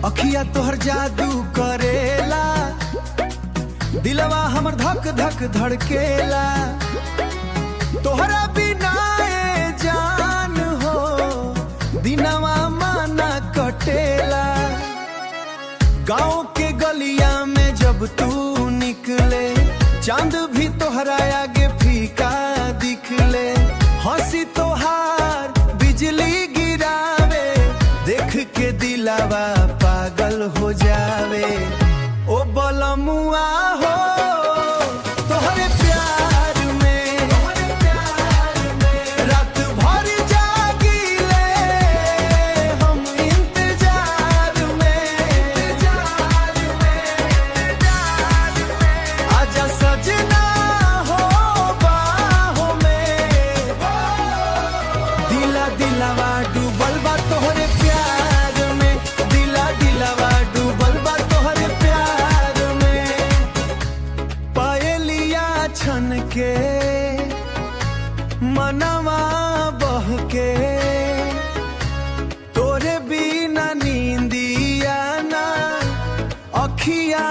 अखिया तोहर जादू करेला, दिलवा हमर धक धक धड़केला। तोहरा बिना ए जान हो दिनवा माना कटेला। गाँव के गलिया में जब तू निकले, चांद भी तोहरा आगे फीका दिखले। हंसी तोहार बिजली गिरावे, देख के दिलावा पागल हो जावे। ओ बलमुआ हो तोहरे प्यार में रात भर जागीले हम इंतजार में। आजा सजना हो बाहों में, दिला दिलावा डूबल बा तोहरे प्यार में। दिला दिलावा डूबल बा तोहरे प्यार में। पायलिया छन के मनवा बहके, तोरे बिना नींदिया ना अखिया